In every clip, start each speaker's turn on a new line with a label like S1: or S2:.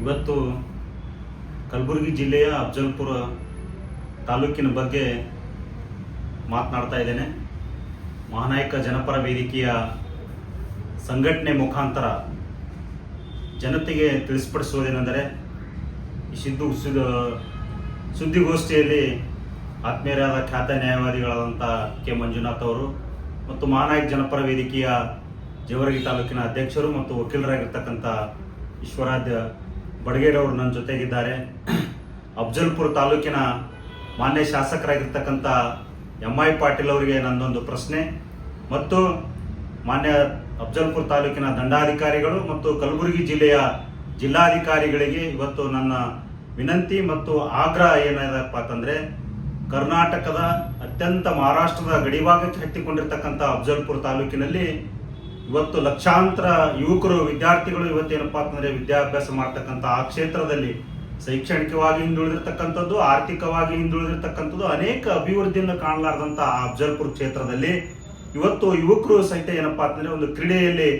S1: ಇವತ್ತು ಕಲಬುರಗಿ ಜಿಲ್ಲೆಯ ಅಫಜಲ್ಪುರ ತಾಲೂಕಿನ ಬಗ್ಗೆ ಮಾತನಾಡ್ತಾ ಇದ್ದೇನೆ. ಮಹಾನಾಯಕ ಜನಪರ ವೇದಿಕೆಯ ಸಂಘಟನೆ ಮುಖಾಂತರ ಜನತೆಗೆ ತಿಳಿಸ್ಪಡಿಸುವುದೇನೆಂದರೆ, ಈ ಸುದ್ದಿಗೋಷ್ಠಿಯಲ್ಲಿ ಆತ್ಮೀಯರಾದ ಖ್ಯಾತ ನ್ಯಾಯವಾದಿಗಳಾದಂಥ ಕೆ ಮಂಜುನಾಥ್ ಅವರು ಮತ್ತು ಮಹಾನಾಯಕ ಜನಪರ ವೇದಿಕೆಯ ಜೇವರ್ಗಿ ತಾಲೂಕಿನ ಅಧ್ಯಕ್ಷರು ಮತ್ತು ವಕೀಲರಾಗಿರ್ತಕ್ಕಂಥ ಈಶ್ವರಾಧ್ಯ ಬಡಗೇರವರು ನನ್ನ ಜೊತೆಗಿದ್ದಾರೆ. ಅಫಜಲ್ಪುರ ತಾಲೂಕಿನ ಮಾನ್ಯ ಶಾಸಕರಾಗಿರ್ತಕ್ಕಂಥ ಎಂ.ಐ. ಪಾಟೀಲ್ ಅವರಿಗೆ ನನ್ನೊಂದು ಪ್ರಶ್ನೆ ಮತ್ತು ಮಾನ್ಯ ಅಫಜಲ್ಪುರ ತಾಲೂಕಿನ ದಂಡಾಧಿಕಾರಿಗಳು ಮತ್ತು ಕಲಬುರಗಿ ಜಿಲ್ಲೆಯ ಜಿಲ್ಲಾಧಿಕಾರಿಗಳಿಗೆ ಇವತ್ತು ನನ್ನ ವಿನಂತಿ ಮತ್ತು ಆಗ್ರಹ ಏನಿದೆಪ್ಪ ಅಂತಂದರೆ, ಕರ್ನಾಟಕದ ಅತ್ಯಂತ ಮಹಾರಾಷ್ಟ್ರದ ಗಡಿಭಾಗಕ್ಕೆ ಹತ್ತಿಕೊಂಡಿರ್ತಕ್ಕಂಥ ಅಫಜಲ್ಪುರ ತಾಲೂಕಿನಲ್ಲಿ ಇವತ್ತು ಲಕ್ಷಾಂತರ ಯುವಕರು ವಿದ್ಯಾರ್ಥಿಗಳು ಇವತ್ತೇನಪ್ಪ ಅಂತಂದರೆ ವಿದ್ಯಾಭ್ಯಾಸ ಮಾಡ್ತಕ್ಕಂಥ ಆ ಕ್ಷೇತ್ರದಲ್ಲಿ ಶೈಕ್ಷಣಿಕವಾಗಿ ಹಿಂದುಳಿದಿರ್ತಕ್ಕಂಥದ್ದು, ಆರ್ಥಿಕವಾಗಿ ಹಿಂದುಳಿದಿರ್ತಕ್ಕಂಥದ್ದು, ಅನೇಕ ಅಭಿವೃದ್ಧಿಯನ್ನು ಕಾಣಲಾರದಂಥ ಆ ಅಫಜಲ್ಪುರ ಕ್ಷೇತ್ರದಲ್ಲಿ ಇವತ್ತು ಯುವಕರು ಸಹಿತ ಏನಪ್ಪಾ ಅಂತಂದರೆ ಒಂದು ಕ್ರೀಡೆಯಲ್ಲಿ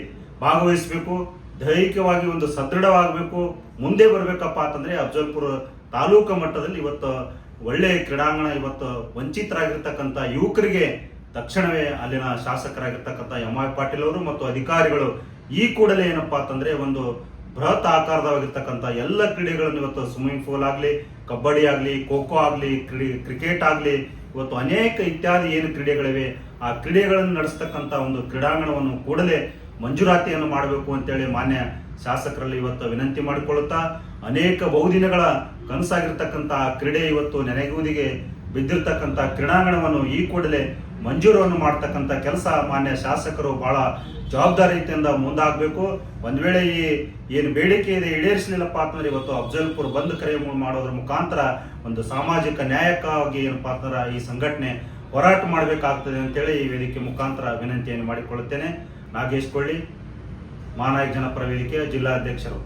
S1: ಭಾಗವಹಿಸಬೇಕು, ದೈಹಿಕವಾಗಿ ಒಂದು ಸದೃಢವಾಗಬೇಕು, ಮುಂದೆ ಬರಬೇಕಪ್ಪ ಅಂತಂದರೆ ಅಫಜಲ್ಪುರ ತಾಲೂಕು ಮಟ್ಟದಲ್ಲಿ ಇವತ್ತು ಒಳ್ಳೆಯ ಕ್ರೀಡಾಂಗಣ ಇವತ್ತು ವಂಚಿತರಾಗಿರ್ತಕ್ಕಂಥ ಯುವಕರಿಗೆ ತಕ್ಷಣವೇ ಅಲ್ಲಿನ ಶಾಸಕರಾಗಿರ್ತಕ್ಕಂಥ ಎಂ.ಐ. ಪಾಟೀಲ್ ಅವರು ಮತ್ತು ಅಧಿಕಾರಿಗಳು ಈ ಕೂಡಲೇ ಏನಪ್ಪಾ ಅಂತಂದರೆ ಒಂದು ಬೃಹತ್ ಆಕಾರದವಾಗಿರ್ತಕ್ಕಂಥ ಎಲ್ಲ ಕ್ರೀಡೆಗಳನ್ನು ಇವತ್ತು ಸ್ವಿಮ್ಮಿಂಗ್ ಪೂಲ್ ಆಗಲಿ, ಕಬಡ್ಡಿ ಆಗಲಿ, ಖೋ ಖೋ ಆಗಲಿ, ಕ್ರಿಕೆಟ್ ಆಗಲಿ, ಇವತ್ತು ಅನೇಕ ಇತ್ಯಾದಿ ಏನು ಕ್ರೀಡೆಗಳಿವೆ ಆ ಕ್ರೀಡೆಗಳನ್ನು ನಡೆಸ್ತಕ್ಕಂಥ ಒಂದು ಕ್ರೀಡಾಂಗಣವನ್ನು ಕೂಡಲೇ ಮಂಜೂರಾತಿಯನ್ನು ಮಾಡಬೇಕು ಅಂತೇಳಿ ಮಾನ್ಯ ಶಾಸಕರಲ್ಲಿ ಇವತ್ತು ವಿನಂತಿ ಮಾಡಿಕೊಳ್ಳುತ್ತಾ, ಅನೇಕ ಬಹುದಿನಗಳ ಕನಸಾಗಿರ್ತಕ್ಕಂಥ ಕ್ರೀಡೆ ಇವತ್ತು ನೆನೆಗುದಿಗೆ ಬಿದ್ದಿರ್ತಕ್ಕಂಥ ಕ್ರೀಡಾಂಗಣವನ್ನು ಈ ಕೂಡಲೇ ಮಂಜೂರನ್ನು ಮಾಡ್ತಕ್ಕಂಥ ಕೆಲಸ ಮಾನ್ಯ ಶಾಸಕರು ಬಹಳ ಜವಾಬ್ದಾರಿಯಿಂದ ಮುಂದಾಗಬೇಕು. ಒಂದು ವೇಳೆ ಈ ಏನು ಬೇಡಿಕೆ ಇದೆ ಈಡೇರಿಸಲಿಲ್ಲಪ್ಪ ಅಂತಂದ್ರೆ ಇವತ್ತು ಅಫಜಲ್ಪುರ ಬಂದ್ ಕರೆ ಮಾಡೋದ್ರ ಮುಖಾಂತರ ಒಂದು ಸಾಮಾಜಿಕ ನ್ಯಾಯಕ್ಕಾಗಿ ಏನಪ್ಪ ಅಂತಂದ್ರೆ ಈ ಸಂಘಟನೆ ಹೋರಾಟ ಮಾಡಬೇಕಾಗ್ತದೆ ಅಂತೇಳಿ ಈ ವೇದಿಕೆ ಮುಖಾಂತರ ವಿನಂತಿಯನ್ನು ಮಾಡಿಕೊಳ್ಳುತ್ತೇನೆ. ನಾಗೇಶ್ ಕೊಳ್ಳಿ, ಮಹಾನಾಯಕ ಜನಪರ ವೇದಿಕೆಯ ಜಿಲ್ಲಾಧ್ಯಕ್ಷರು.